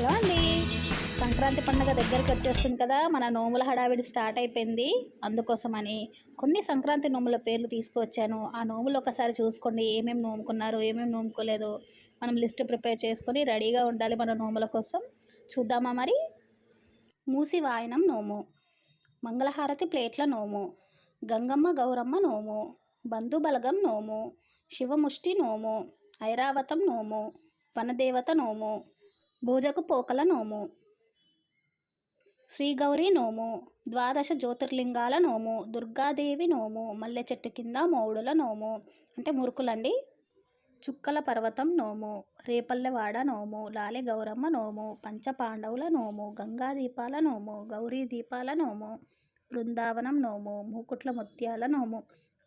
Hello అండి. సంక్రాంతి పండుగ దగ్గరికి వచ్చేస్తుంది కదా, మన నోముల హడావిడి స్టార్ట్ అయిపోయింది. అందుకోసమని కొన్ని సంక్రాంతి నోముల పేర్లు తీసుకువచ్చాను. ఆ నోములు ఒకసారి చూసుకోండి, ఏమేమి నోముకున్నారు, ఏమేమి నోముకోలేదు. మనం లిస్ట్ ప్రిపేర్ చేసుకొని రెడీగా ఉండాలి మన నోముల కోసం. చూద్దామా మరి? మూసి వాయనం నోము, మంగళహారతి ప్లేట్ల నోము, గంగమ్మ గౌరమ్మ నోము, బంధుబలగం నోము, శివముష్టి నోము, ఐరావతం నోము, వనదేవత నోము, భోజకు పోకల నోము, శ్రీగౌరీ నోము, ద్వాదశ జ్యోతిర్లింగాల నోము, దుర్గాదేవి నోము, మల్లె చెట్టు కింద మౌడుల నోము అంటే మురుకులండి, చుక్కల పర్వతం నోము, రేపల్లెవాడ నోము, లాలె గౌరమ్మ నోము, పంచపాండవుల నోము, గంగా దీపాల నోము, గౌరీ దీపాల నోము, బృందావనం నోము, మూకుట్ల ముత్యాల నోము,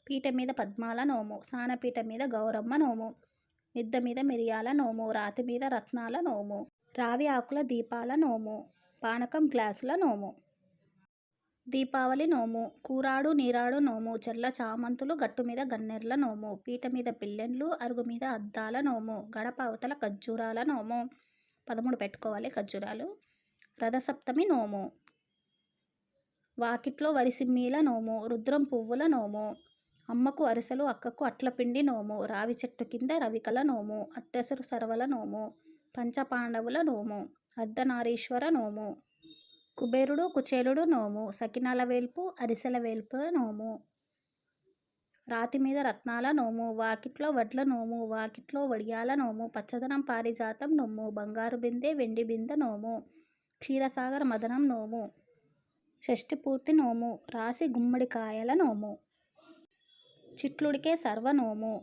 పీట మీద పద్మాల నోము, సానపీట మీద గౌరమ్మ నోము, మిద్ద మీద మిరియాల నోము, రాతి మీద రత్నాల నోము, రావి ఆకుల దీపాల నోము, పానకం గ్లాసుల నోము, దీపావళి నోము, కూరాడు నీరాడు నోము, చెర్ల చామంతులు గట్టు మీద గన్నెర్ల నోము, పీట మీద పిల్లెండ్లు అరుగు మీద అద్దాల నోము, గడప అవతల ఖర్జూరాల నోము, 13 పెట్టుకోవాలి ఖర్జూరాలు, రథసప్తమి నోము, వాకిట్లో వరిసిమ్మీల నోము, రుద్రం పువ్వుల నోము, అమ్మకు అరిసెలు అక్కకు అట్లపిండి నోము, రావి చెట్టు కింద రవికల నోము, అత్తెసరు సరవల నోము, పంచపాండవుల నోము, అర్ధనారీశ్వర నోము, కుబేరుడు కుచేలుడు నోము, సకినాల వేల్పు అరిసెల వేల్పు నోము, రాతి మీద రత్నాల నోము, వాకిట్లో వడ్ల నోము, వాకిట్లో వడియాల నోము, పచ్చదనం పారిజాతం నోము, బంగారు బిందె వెండి బిందె నోము, క్షీరసాగర మదనం నోము, షష్ఠి పూర్తి నోము, రాసి గుమ్మడికాయల నోము, చిట్లుడికే సర్వ నోము,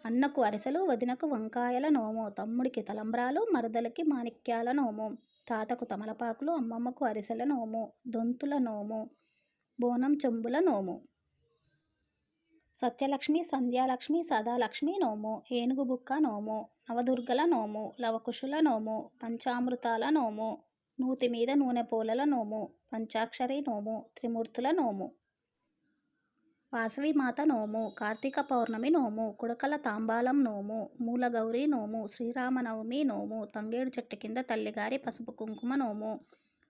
అన్నకు అరిసెలు వదినకు వంకాయల నోము, తమ్ముడికి తలంబ్రాలు మరదలకి మాణిక్యాల నోము, తాతకు తమలపాకులు అమ్మమ్మకు అరిసెల నోము, దొంతుల నోము, బోనం చెంబుల నోము, సత్యలక్ష్మి సంధ్యాలక్ష్మి సదాలక్ష్మి నోము, ఏనుగు బుక్క నోము, నవదుర్గల నోము, లవకుశుల నోము, పంచామృతాల నోము, నూతి మీద నూనె పోలల నోము, పంచాక్షరి నోము, త్రిమూర్తుల నోము, వాసవి మాత నోము, కార్తీక పౌర్ణమి నోము, కుడకల తాంబాలం నోము, మూలగౌరి నోము, శ్రీరామనవమి నోము, తంగేడు చెట్టు కింద తల్లిగారి పసుపు కుంకుమ నోము,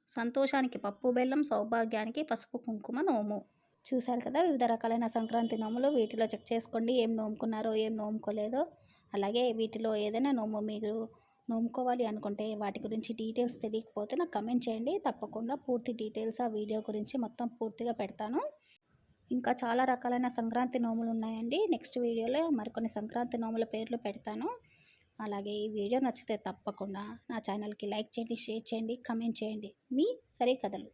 సంతోషానికి పప్పు బెల్లం సౌభాగ్యానికి పసుపు కుంకుమ నోము. చూశారు కదా వివిధ రకాలైన సంక్రాంతి నోములు. వీటిలో చెక్ చేసుకోండి ఏం నోముకున్నారో ఏం నోముకోలేదో. అలాగే వీటిలో ఏదైనా నోము మీరు నోముకోవాలి అనుకుంటే వాటి గురించి డీటెయిల్స్ తెలియకపోతే నాకు కమెంట్ చేయండి. తప్పకుండా పూర్తి డీటెయిల్స్ ఆ వీడియో గురించి మొత్తం పూర్తిగా పెడతాను. ఇంకా చాలా రకాలైన సంక్రాంతి నోములు ఉన్నాయండి. నెక్స్ట్ వీడియోలో మరికొన్ని సంక్రాంతి నోముల పేర్లు పెడతాను. అలాగే ఈ వీడియో నచ్చితే తప్పకుండా నా ఛానల్కి లైక్ చేయండి, షేర్ చేయండి, కమెంట్ చేయండి. మీ సరే కథలు.